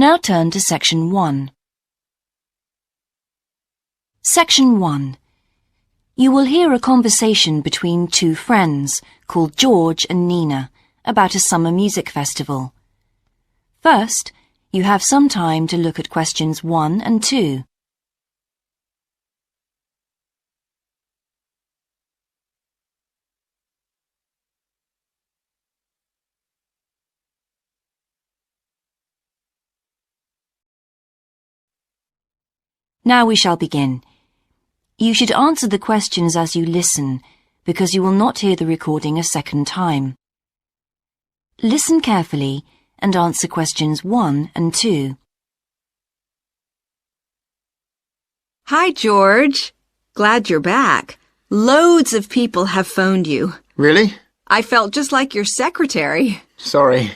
Now turn to Section 1. Section 1. You will hear a conversation between two friends called George and Nina about a summer music festival. First, you have some time to look at questions 1 and 2. Now we shall begin. You should answer the questions as you listen, because you will not hear the recording a second time. Listen carefully and answer questions 1 and 2. Hi, George. Glad you're back. Loads of people have phoned you. Really? I felt just like your secretary. Sorry.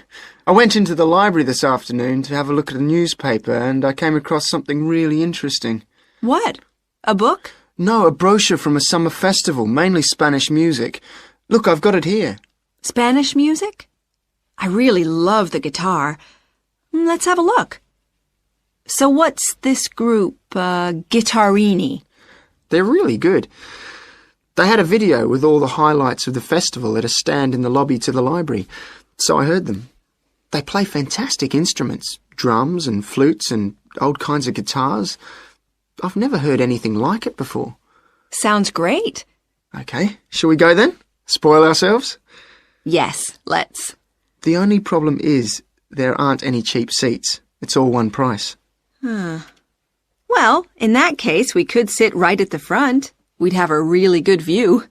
I went into the library this afternoon to have a look at a newspaper and I came across something really interesting. What? A book? No, a brochure from a summer festival, mainly Spanish music. Look, I've got it here. Spanish music? I really love the guitar. Let's have a look. So what's this group, Guittarini? They're really good. They had a video with all the highlights of the festival at a stand in the lobby to the library, so I heard them. They play fantastic instruments, drums and flutes and old kinds of guitars. I've never heard anything like it before. Sounds great. Okay, shall we go then? Spoil ourselves? Yes, let's. The only problem is there aren't any cheap seats. It's all one price. Well, in that case, we could sit right at the front. We'd have a really good view.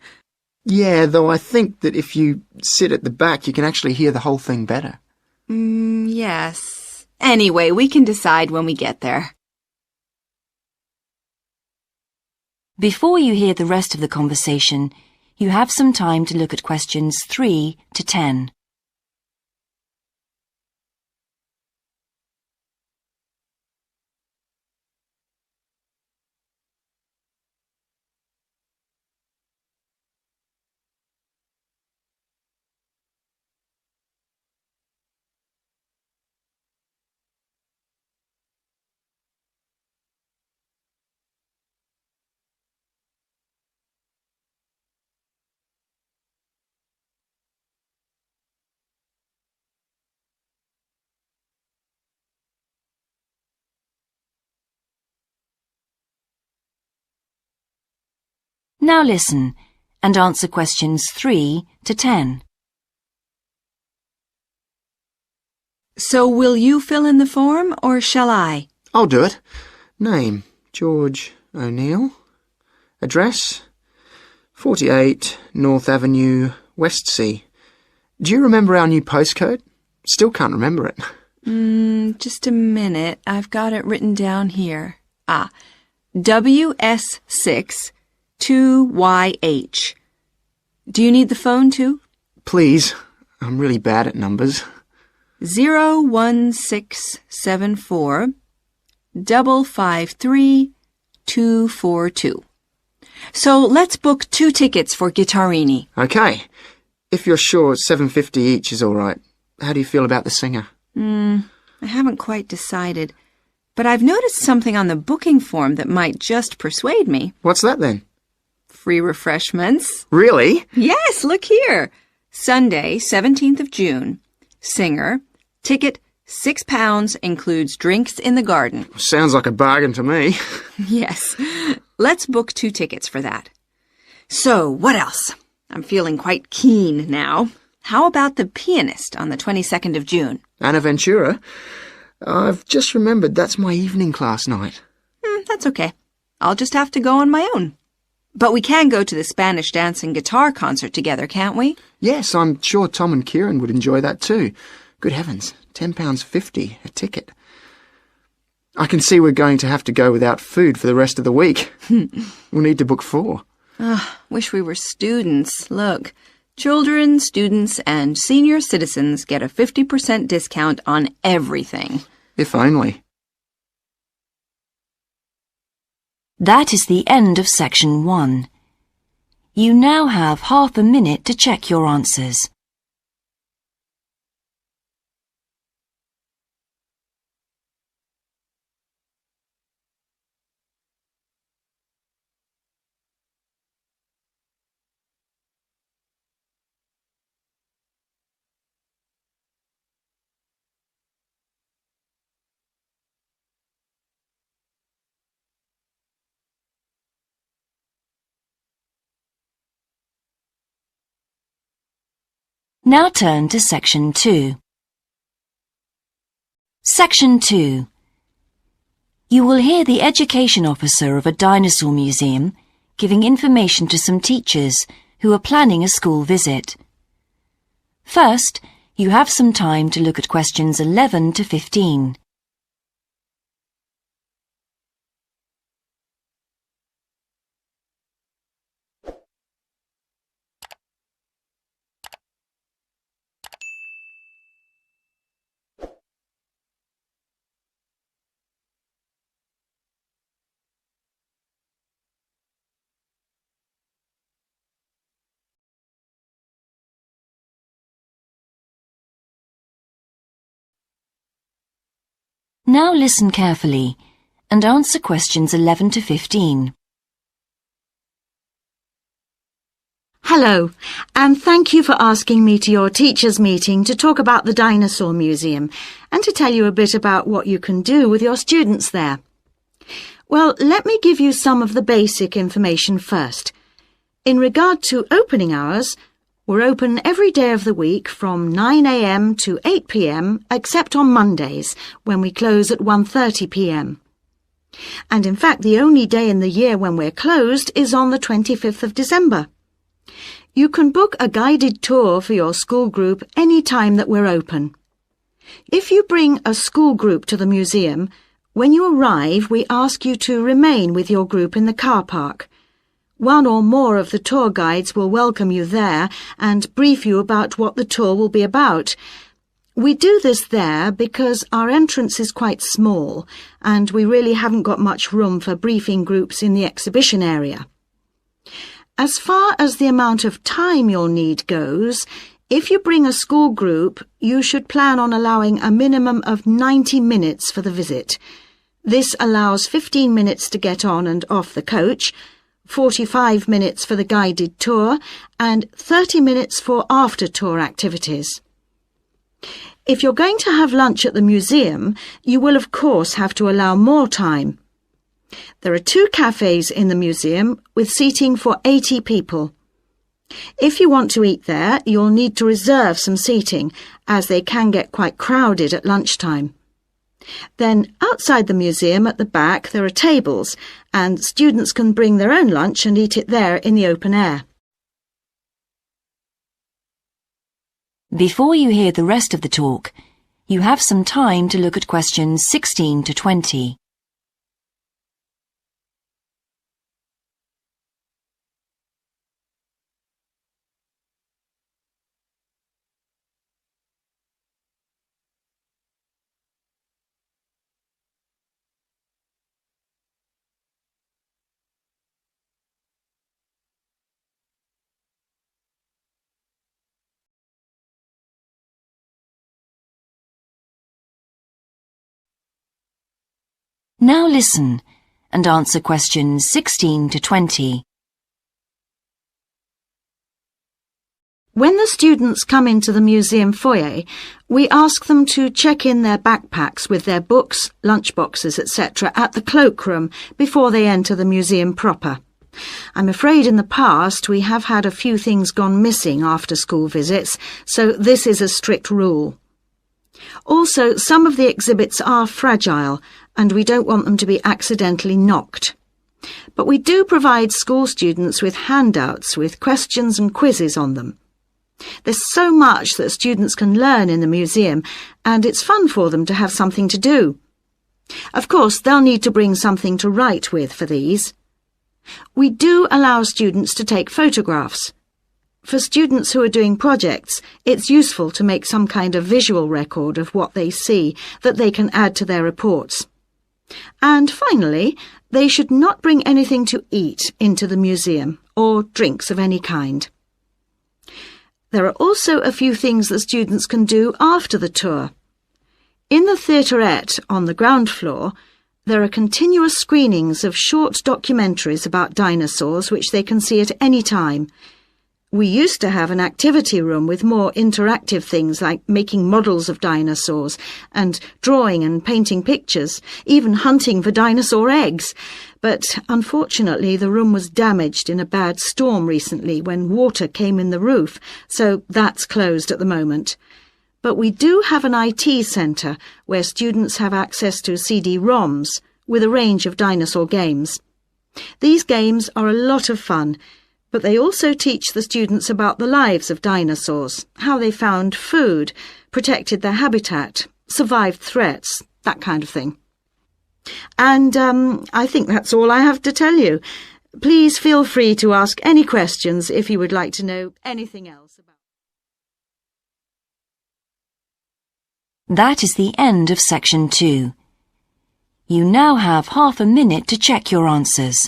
Yeah, though I think that if you sit at the back, you can actually hear the whole thing better. Yes. Anyway, we can decide when we get there. Before you hear the rest of the conversation, you have some time to look at questions 3 to 10. Now listen and answer questions 3 to 10. So will you fill in the form, or shall I? I'll do it. Name, George O'Neill. Address, 48 North Avenue, Westsea. Do you remember our new postcode? Still can't remember it. Just a minute. I've got it written down here. WS6 2YH. Do you need the phone too? Please. I'm really bad at numbers. 01674 553 242. So let's book 2 tickets for Guittarini. Okay. If you're sure $7.50 each is all right. How do you feel about the singer? I haven't quite decided. But I've noticed something on the booking form that might just persuade me. What's that then? Free refreshments. Really? Yes, look here. Sunday, 17th of June. Singer. Ticket, £6, includes drinks in the garden. Sounds like a bargain to me. Yes. Let's book 2 tickets for that. So, what else? I'm feeling quite keen now. How about the pianist on the 22nd of June? Anna Ventura? I've just remembered that's my evening class night. That's okay. I'll just have to go on my own. But we can go to the Spanish dance and guitar concert together, can't we? Yes, I'm sure Tom and Kieran would enjoy that too. Good heavens, £10.50 a ticket. I can see we're going to have to go without food for the rest of the week. We'll need to book 4. Wish we were students. Look, children, students, and senior citizens get a 50% discount on everything. If only. That is the end of Section 1. You now have half a minute to check your answers. Now turn to Section 2. Section 2. You will hear the education officer of a dinosaur museum giving information to some teachers who are planning a school visit. First, you have some time to look at questions 11 to 15. Now listen carefully and answer questions 11 to 15. Hello, and thank you for asking me to your teachers' meeting to talk about the Dinosaur Museum and to tell you a bit about what you can do with your students there. Well, let me give you some of the basic information first. In regard to opening hours, we're open every day of the week from 9 a.m. to 8 p.m. except on Mondays, when we close at 1:30 p.m. And in fact, the only day in the year when we're closed is on the 25th of December. You can book a guided tour for your school group any time that we're open. If you bring a school group to the museum, when you arrive, we ask you to remain with your group in the car park. One or more of the tour guides will welcome you there and brief you about what the tour will be about. We do this there because our entrance is quite small and we really haven't got much room for briefing groups in the exhibition area. As far as the amount of time you'll need goes, if you bring a school group, you should plan on allowing a minimum of 90 minutes for the visit. This allows 15 minutes to get on and off the coach, 45 minutes for the guided tour, and 30 minutes for after-tour activities. If you're going to have lunch at the museum, you will of course have to allow more time. There are 2 cafes in the museum with seating for 80 people. If you want to eat there, you'll need to reserve some seating, as they can get quite crowded at lunchtime. Then, outside the museum at the back, there are tables, and students can bring their own lunch and eat it there in the open air. Before you hear the rest of the talk, you have some time to look at questions 16 to 20. Now listen and answer questions 16 to 20. When the students come into the museum foyer, we ask them to check in their backpacks with their books, lunchboxes, etc. at the cloakroom before they enter the museum proper. I'm afraid in the past we have had a few things gone missing after school visits, so this is a strict rule. Also, some of the exhibits are fragile, and we don't want them to be accidentally knocked. But we do provide school students with handouts with questions and quizzes on them. There's so much that students can learn in the museum, and it's fun for them to have something to do. Of course, they'll need to bring something to write with for these. We do allow students to take photographs. For students who are doing projects, it's useful to make some kind of visual record of what they see that they can add to their reports. And finally, they should not bring anything to eat into the museum or drinks of any kind. There are also a few things that students can do after the tour. In the theaterette on the ground floor, there are continuous screenings of short documentaries about dinosaurs which they can see at any time. We used to have an activity room with more interactive things like making models of dinosaurs and drawing and painting pictures, even hunting for dinosaur eggs. but unfortunately the room was damaged in a bad storm recently when water came in the roof, so that's closed at the moment. But we do have an IT centre where students have access to CD-ROMs with a range of dinosaur games. These games are a lot of fun, but they also teach the students about the lives of dinosaurs, how they found food, protected their habitat, survived threats, that kind of thing. And I think that's all I have to tell you. Please feel free to ask any questions if you would like to know anything else about. That is the end of section 2. You now have half a minute to check your answers.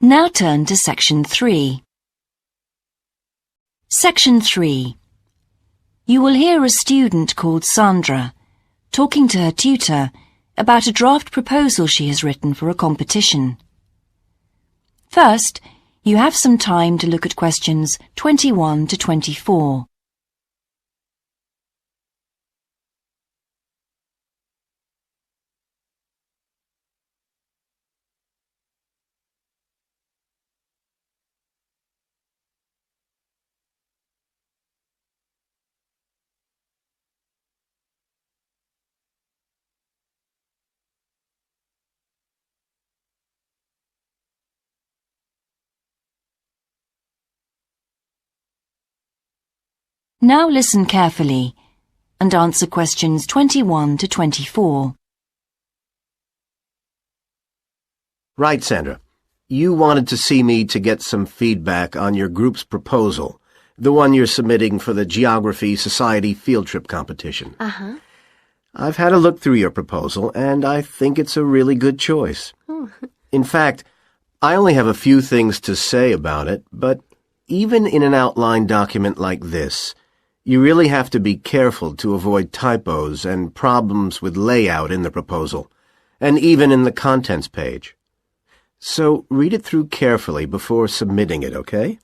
Now turn to section 3. Section 3. You will hear a student called Sandra talking to her tutor about a draft proposal she has written for a competition. First, you have some time to look at questions 21 to 24. Now listen carefully and answer questions 21 to 24. Right, Sandra. You wanted to see me to get some feedback on your group's proposal, the one you're submitting for the Geography Society field trip competition. Uh-huh. I've had a look through your proposal, and I think it's a really good choice. In fact, I only have a few things to say about it, but even in an outline document like this, you really have to be careful to avoid typos and problems with layout in the proposal, and even in the contents page. So read it through carefully before submitting it, okay?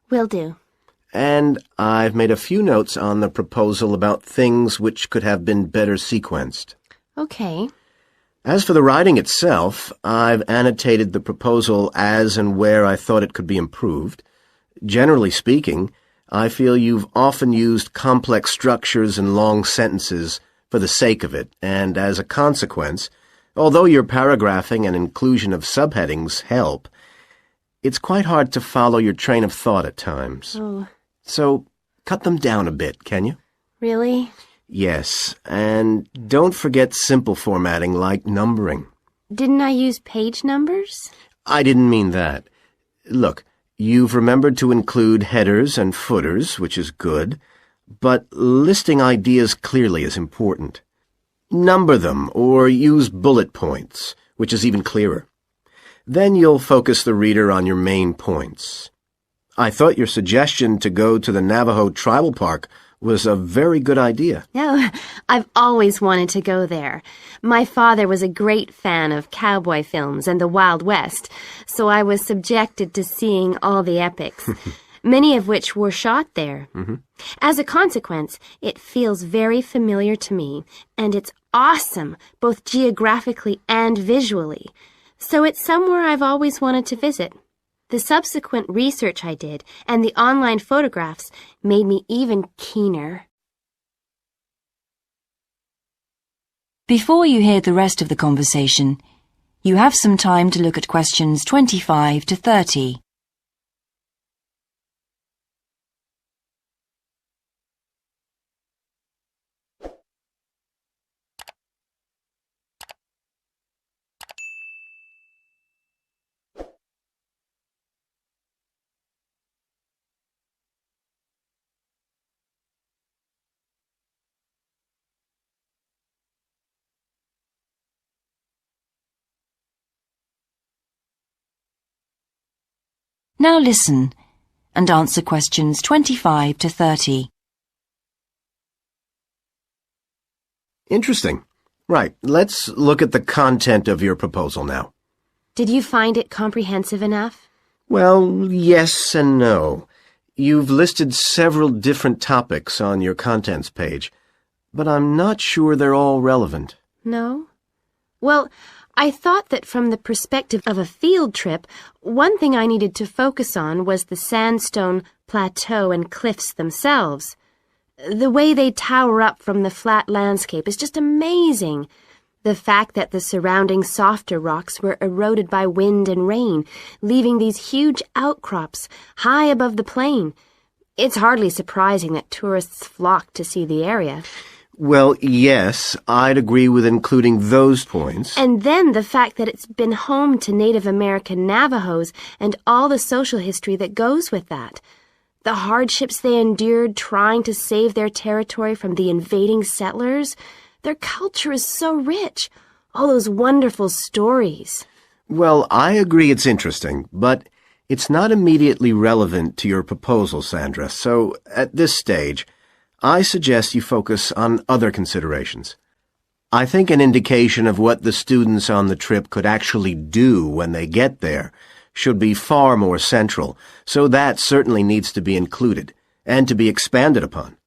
Will do. And I've made a few notes on the proposal about things which could have been better sequenced. Okay. As for the writing itself, I've annotated the proposal as and where I thought it could be improved. Generally speaking, I feel you've often used complex structures and long sentences for the sake of it, and as a consequence, although your paragraphing and inclusion of subheadings help, it's quite hard to follow your train of thought at times. Oh, So, cut them down a bit, can you? really? Yes, and don't forget simple formatting like numbering. Didn't I use page numbers? I didn't mean that. Look, you've remembered to include headers and footers, which is good, but listing ideas clearly is important. Number them or use bullet points, which is even clearer. Then you'll focus the reader on your main points. I thought your suggestion to go to the Navajo Tribal Park was a very good idea. No, I've always wanted to go there. My father was a great fan of cowboy films and the Wild West, so I was subjected to seeing all the epics, many of which were shot there. As a consequence, it feels very familiar to me, and it's awesome, both geographically and visually. So it's somewhere I've always wanted to visit. The subsequent research I did and the online photographs made me even keener. Before you hear the rest of the conversation, you have some time to look at questions 25 to 30. Now listen and answer questions 25 to 30. Interesting. Right, let's look at the content of your proposal now. Did you find it comprehensive enough? Well, yes and no. You've listed several different topics on your contents page, but I'm not sure they're all relevant. No? Well, I thought that from the perspective of a field trip, one thing I needed to focus on was the sandstone plateau and cliffs themselves. The way they tower up from the flat landscape is just amazing. The fact that the surrounding softer rocks were eroded by wind and rain, leaving these huge outcrops high above the plain. It's hardly surprising that tourists flock to see the area. Well, yes, I'd agree with including those points. And then the fact that it's been home to Native American Navajos and all the social history that goes with that. The hardships they endured trying to save their territory from the invading settlers. Their culture is so rich. All those wonderful stories. Well, I agree it's interesting, but it's not immediately relevant to your proposal, Sandra, so at this stage, I suggest you focus on other considerations. I think an indication of what the students on the trip could actually do when they get there should be far more central, so that certainly needs to be included and to be expanded upon.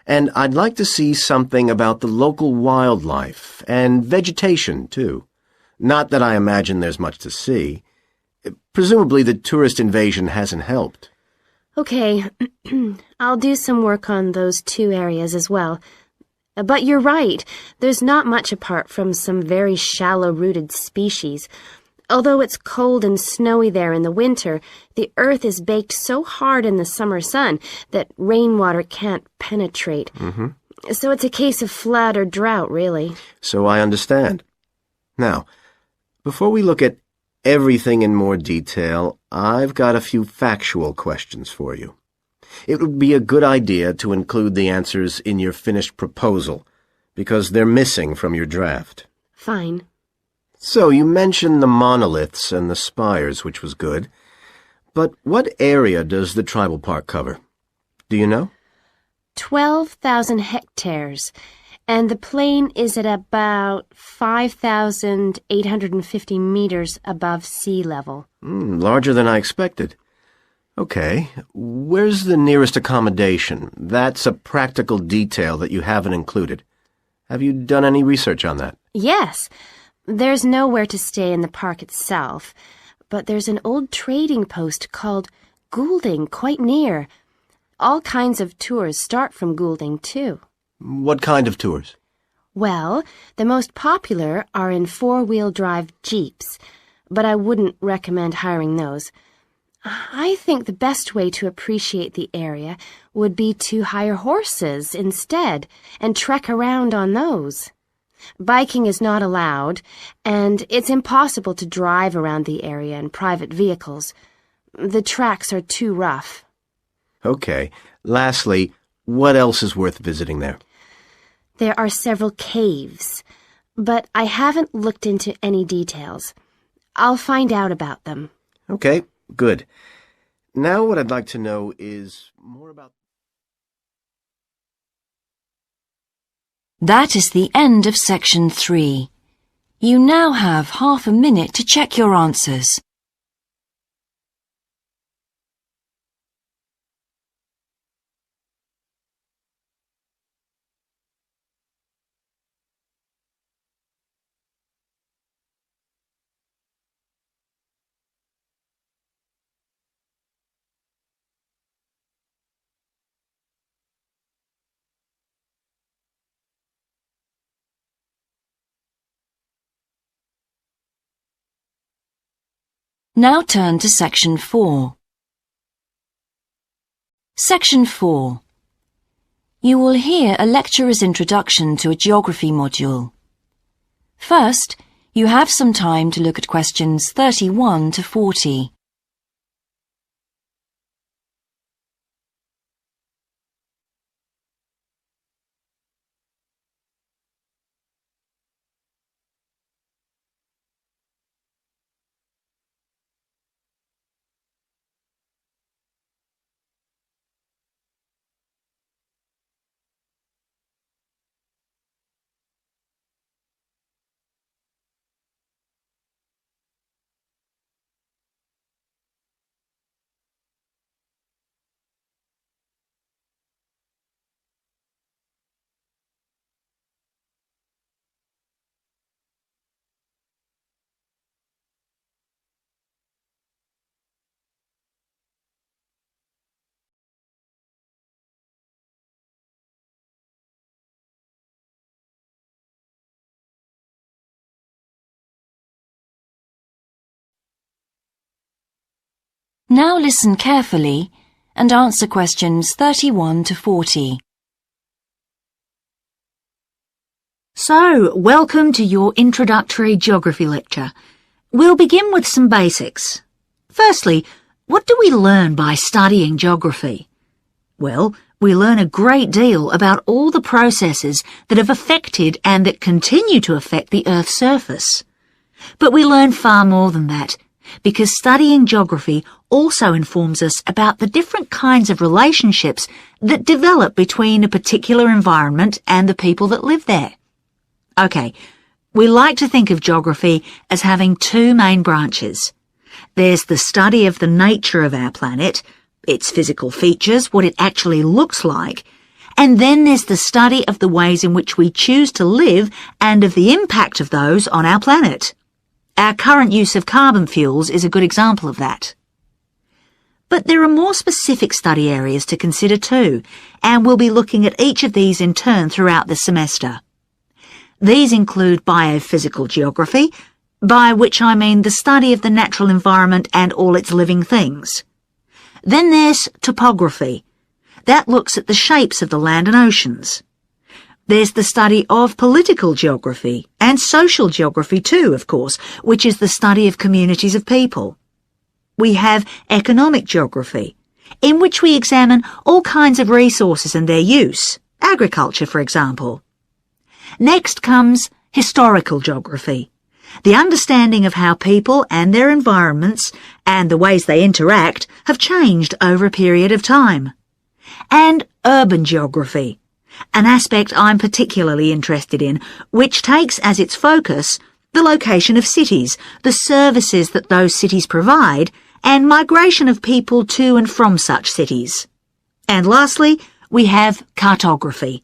And I'd like to see something about the local wildlife and vegetation, too. Not that I imagine there's much to see. Presumably the tourist invasion hasn't helped. Okay, I'll do some work on those two areas as well. But you're right, there's not much apart from some very shallow-rooted species. Although it's cold and snowy there in the winter, the earth is baked so hard in the summer sun that rainwater can't penetrate. So it's a case of flood or drought, really. So I understand. Now, before we look at everything in more detail, I've got a few factual questions for you. It would be a good idea to include the answers in your finished proposal, because they're missing from your draft. Fine. So you mentioned the monoliths and the spires, which was good. But what area does the tribal park cover? Do you know? 12,000 hectares, and the plain is at about 5,850 meters above sea level. Larger than I expected. Okay, where's the nearest accommodation? That's a practical detail that you haven't included. Have you done any research on that? Yes. There's nowhere to stay in the park itself, but there's an old trading post called Goulding quite near. All kinds of tours start from Goulding, too. What kind of tours? Well, the most popular are in four-wheel drive Jeeps, but I wouldn't recommend hiring those. I think the best way to appreciate the area would be to hire horses instead and trek around on those. Biking is not allowed, and it's impossible to drive around the area in private vehicles. The tracks are too rough. Okay. Lastly, what else is worth visiting there? There are several caves, but I haven't looked into any details. I'll find out about them. Okay, good. Now what I'd like to know is more about... That is the end of section 3. You now have half a minute to check your answers. Now turn to section 4. Section 4. You will hear a lecturer's introduction to a geography module. First, you have some time to look at questions 31 to 40. Now listen carefully and answer questions 31 to 40. So, welcome to your introductory geography lecture. We'll begin with some basics. Firstly, what do we learn by studying geography? Well, we learn a great deal about all the processes that have affected and that continue to affect the Earth's surface. But we learn far more than that, because studying geography also informs us about the different kinds of relationships that develop between a particular environment and the people that live there. Okay, we like to think of geography as having two main branches. There's the study of the nature of our planet, its physical features, what it actually looks like, and then there's the study of the ways in which we choose to live and of the impact of those on our planet. Our current use of carbon fuels is a good example of that. But there are more specific study areas to consider too, and we'll be looking at each of these in turn throughout the semester. These include biophysical geography, by which I mean the study of the natural environment and all its living things. Then there's topography. That looks at the shapes of the land and oceans. There's the study of political geography, and social geography too, of course, which is the study of communities of people. We have economic geography, in which we examine all kinds of resources and their use, agriculture, for example. Next comes historical geography, the understanding of how people and their environments and the ways they interact have changed over a period of time. And urban geography, an aspect I'm particularly interested in, which takes as its focus the location of cities, the services that those cities provide, and migration of people to and from such cities. And lastly, we have cartography.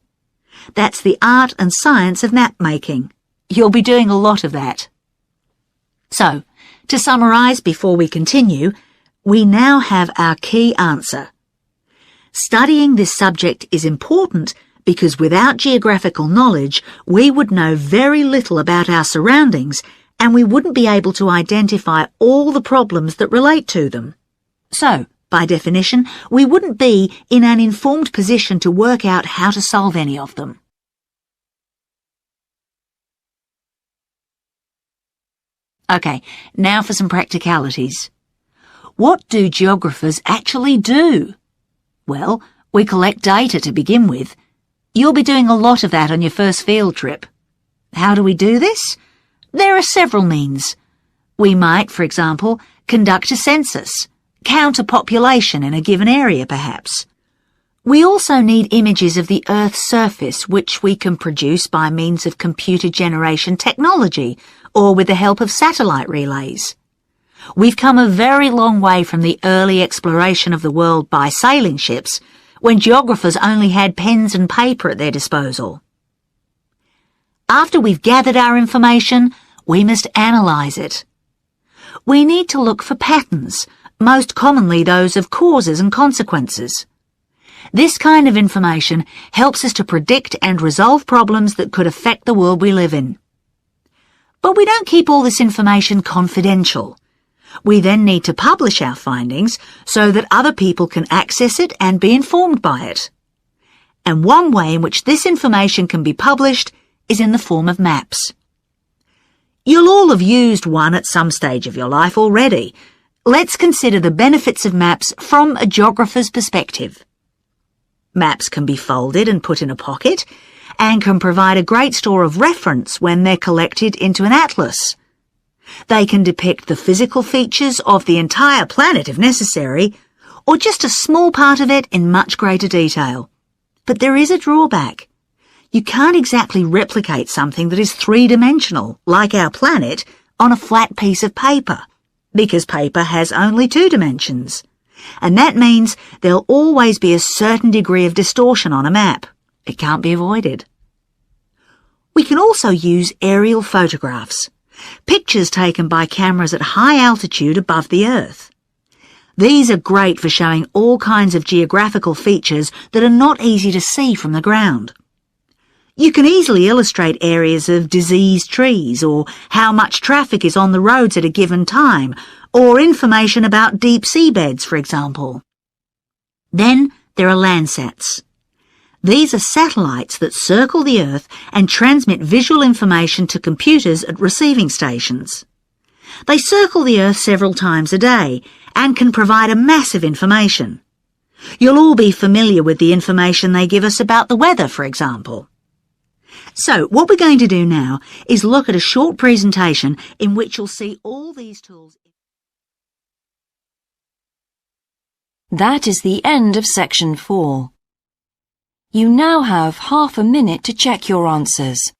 That's the art and science of map making. You'll be doing a lot of that. So, to summarise before we continue, we now have our key answer. Studying this subject is important because without geographical knowledge, we would know very little about our surroundings and we wouldn't be able to identify all the problems that relate to them. So, by definition, we wouldn't be in an informed position to work out how to solve any of them. Okay, now for some practicalities. What do geographers actually do? Well, we collect data to begin with. You'll be doing a lot of that on your first field trip. How do we do this? There are several means. We might, for example, conduct a census, count a population in a given area perhaps. We also need images of the Earth's surface which we can produce by means of computer generation technology or with the help of satellite relays. We've come a very long way from the early exploration of the world by sailing ships, when geographers only had pens and paper at their disposal. After we've gathered our information, we must analyse it. We need to look for patterns, most commonly those of causes and consequences. This kind of information helps us to predict and resolve problems that could affect the world we live in. But we don't keep all this information confidential. We then need to publish our findings so that other people can access it and be informed by it. And one way in which this information can be published is in the form of maps. You'll all have used one at some stage of your life already. Let's consider the benefits of maps from a geographer's perspective. Maps can be folded and put in a pocket, and can provide a great store of reference when they're collected into an atlas. They can depict the physical features of the entire planet if necessary, or just a small part of it in much greater detail. But there is a drawback. You can't exactly replicate something that is three-dimensional, like our planet, on a flat piece of paper, because paper has only 2 dimensions. And that means there'll always be a certain degree of distortion on a map. It can't be avoided. We can also use aerial photographs, pictures taken by cameras at high altitude above the Earth. These are great for showing all kinds of geographical features that are not easy to see from the ground. You can easily illustrate areas of diseased trees, or how much traffic is on the roads at a given time, or information about deep seabeds, for example. Then there are Landsats. These are satellites that circle the Earth and transmit visual information to computers at receiving stations. They circle the Earth several times a day and can provide a massive information. You'll all be familiar with the information they give us about the weather, for example. So, what we're going to do now is look at a short presentation in which you'll see all these tools. That is the end of section 4. You now have half a minute to check your answers.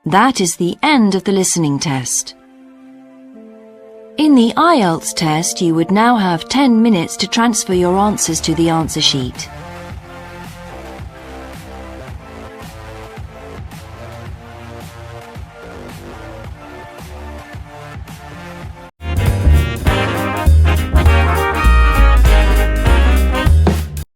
That is the end of the listening test. In the IELTS test, you would now have 10 minutes to transfer your answers to the answer sheet.